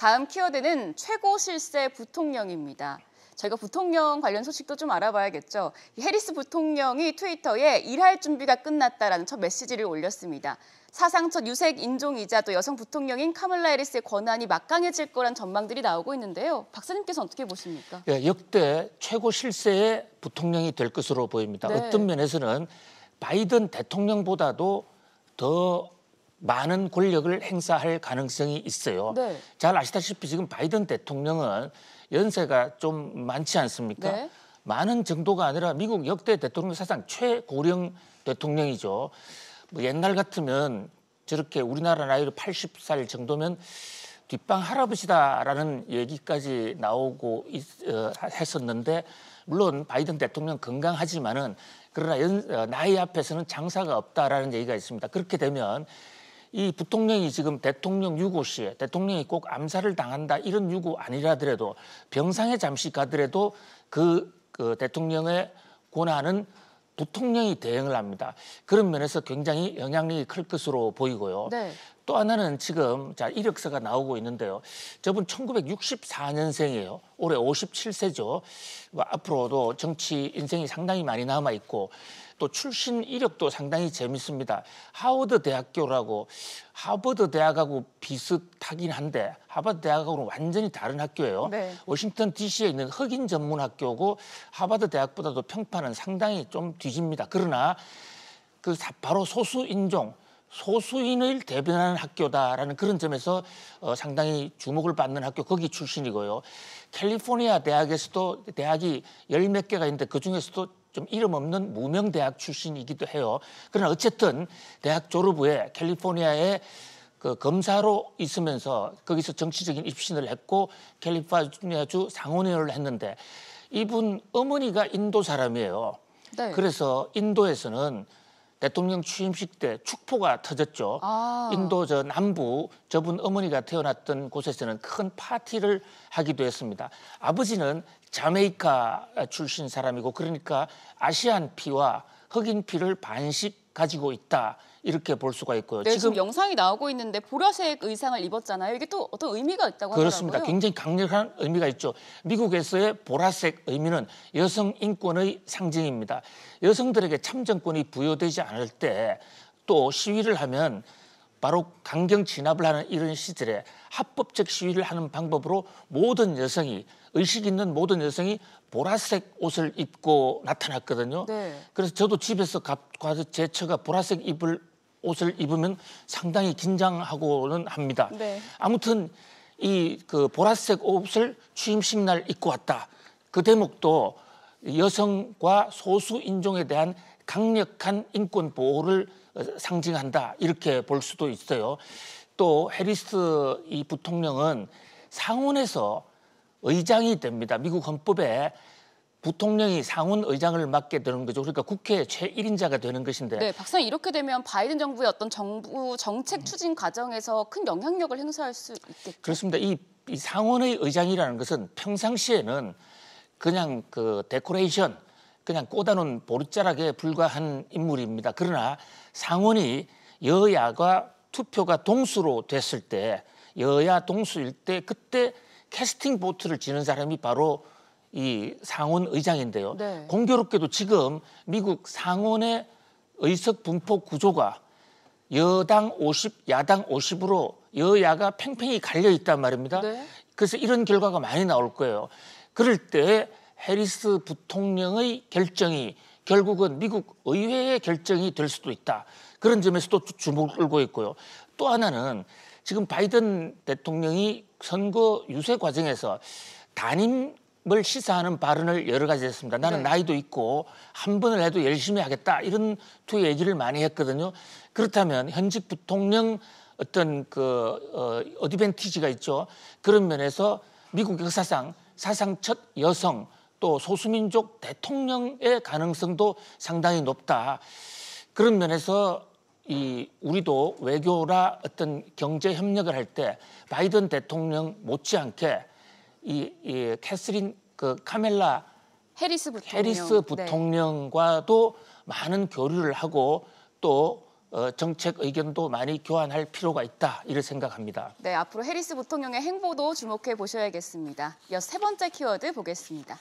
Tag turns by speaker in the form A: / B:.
A: 다음 키워드는 최고 실세 부통령입니다. 저희가 부통령 관련 소식도 좀 알아봐야겠죠. 해리스 부통령이 트위터에 일할 준비가 끝났다라는 첫 메시지를 올렸습니다. 사상 첫 유색 인종이자 또 여성 부통령인 카멀라 해리스의 권한이 막강해질 거란 전망들이 나오고 있는데요. 박사님께서 어떻게 보십니까?
B: 예, 역대 최고 실세의 부통령이 될 것으로 보입니다.
A: 네.
B: 어떤 면에서는 바이든 대통령보다도 더 많은 권력을 행사할 가능성이 있어요.
A: 네.
B: 잘 아시다시피 지금 바이든 대통령은 연세가 좀 많지 않습니까?
A: 네.
B: 많은 정도가 아니라 미국 역대 대통령 사상 최고령 대통령이죠. 뭐 옛날 같으면 저렇게 우리나라 나이로 80살 정도면 뒷방 할아버지다라는 얘기까지 나오고 했었는데 물론 바이든 대통령 건강하지만은 그러나 나이 앞에서는 장사가 없다라는 얘기가 있습니다. 그렇게 되면 이 부통령이 지금 대통령 유고 시에 대통령이 꼭 암살을 당한다 이런 유고 아니라더라도 병상에 잠시 가더라도 그 대통령의 권한은 부통령이 대행을 합니다. 그런 면에서 굉장히 영향력이 클 것으로 보이고요.
A: 네.
B: 또 하나는 지금 이력서가 나오고 있는데요. 저분 1964년생이에요. 올해 57세죠. 앞으로도 정치 인생이 상당히 많이 남아 있고 또 출신 이력도 상당히 재밌습니다. 하버드 대학교라고 하버드 대학하고 비슷하긴 한데 하버드 대학하고는 완전히 다른 학교예요.
A: 네.
B: 워싱턴 DC에 있는 흑인 전문 학교고 하버드 대학보다도 평판은 상당히 좀 뒤집니다. 그러나 그 바로 소수인종 소수인을 대변하는 학교다라는 그런 점에서 상당히 주목을 받는 학교 거기 출신이고요. 캘리포니아 대학에서도 대학이 열 몇 개가 있는데 그중에서도 좀 이름 없는 무명 대학 출신이기도 해요. 그러나 어쨌든 대학 졸업 후에 캘리포니아에 그 검사로 있으면서 거기서 정치적인 입신을 했고 캘리포니아주 상원의원을 했는데 이분 어머니가 인도 사람이에요.
A: 네.
B: 그래서 인도에서는 대통령 취임식 때 축포가 터졌죠. 인도 저 남부 저분 어머니가 태어났던 곳에서는 큰 파티를 하기도 했습니다. 아버지는 자메이카 출신 사람이고 그러니까 아시안 피와 흑인 피를 반씩 가지고 있다. 이렇게 볼 수가 있고요.
A: 네, 지금 영상이 나오고 있는데 보라색 의상을 입었잖아요. 이게 또 어떤 의미가 있다고 하더라고요.
B: 그렇습니다. 굉장히 강력한 의미가 있죠. 미국에서의 보라색 의미는 여성 인권의 상징입니다. 여성들에게 참정권이 부여되지 않을 때 또 시위를 하면 바로 강경 진압을 하는 이런 시절에 합법적 시위를 하는 방법으로 모든 여성이 의식 있는 모든 여성이 보라색 옷을 입고 나타났거든요.
A: 네.
B: 그래서 저도 집에서 가서 제 처가 보라색 옷을 입으면 상당히 긴장하고는 합니다.
A: 네.
B: 아무튼 이 그 보라색 옷을 취임식 날 입고 왔다. 그 대목도 여성과 소수 인종에 대한 강력한 인권 보호를 상징한다. 이렇게 볼 수도 있어요. 또 해리스 이 부통령은 상원에서 의장이 됩니다. 미국 헌법에 부통령이 상원 의장을 맡게 되는 거죠. 그러니까 국회 최1인자가 되는 것인데.
A: 네, 박사님 이렇게 되면 바이든 정부의 어떤 정부 정책 추진 과정에서 큰 영향력을 행사할 수 있겠죠.
B: 그렇습니다. 이 상원의 의장이라는 것은 평상시에는 그냥 그 데코레이션, 그냥 꽂아놓은 보릿자락에 불과한 인물입니다. 그러나 상원이 여야가 투표가 동수로 됐을 때 여야 동수일 때 그때 캐스팅 보트를 지는 사람이 바로 이 상원 의장인데요.
A: 네.
B: 공교롭게도 지금 미국 상원의 의석 분포 구조가 여당 50, 야당 50으로 여야가 팽팽히 갈려 있단 말입니다.
A: 네.
B: 그래서 이런 결과가 많이 나올 거예요. 그럴 때 해리스 부통령의 결정이 결국은 미국 의회의 결정이 될 수도 있다. 그런 점에서도 주목을 끌고 있고요. 또 하나는 지금 바이든 대통령이 선거 유세 과정에서 단임을 시사하는 발언을 여러 가지 했습니다. 나는
A: 네.
B: 나이도 있고 한 번을 해도 열심히 하겠다. 이런 투의 얘기를 많이 했거든요. 그렇다면 현직 부통령 어떤 어드밴티지가 있죠. 그런 면에서 미국 역사상 사상 첫 여성 또 소수민족 대통령의 가능성도 상당히 높다. 그런 면에서 우리도 외교나 어떤 경제 협력을 할 때 바이든 대통령 못지않게 이 캐서린 카멜라
A: 해리스 부통령.
B: 해리스 부통령과도 많은 교류를 하고 또 정책 의견도 많이 교환할 필요가 있다 이렇게 생각합니다.
A: 네, 앞으로 해리스 부통령의 행보도 주목해 보셔야겠습니다. 이어서 세 번째 키워드 보겠습니다.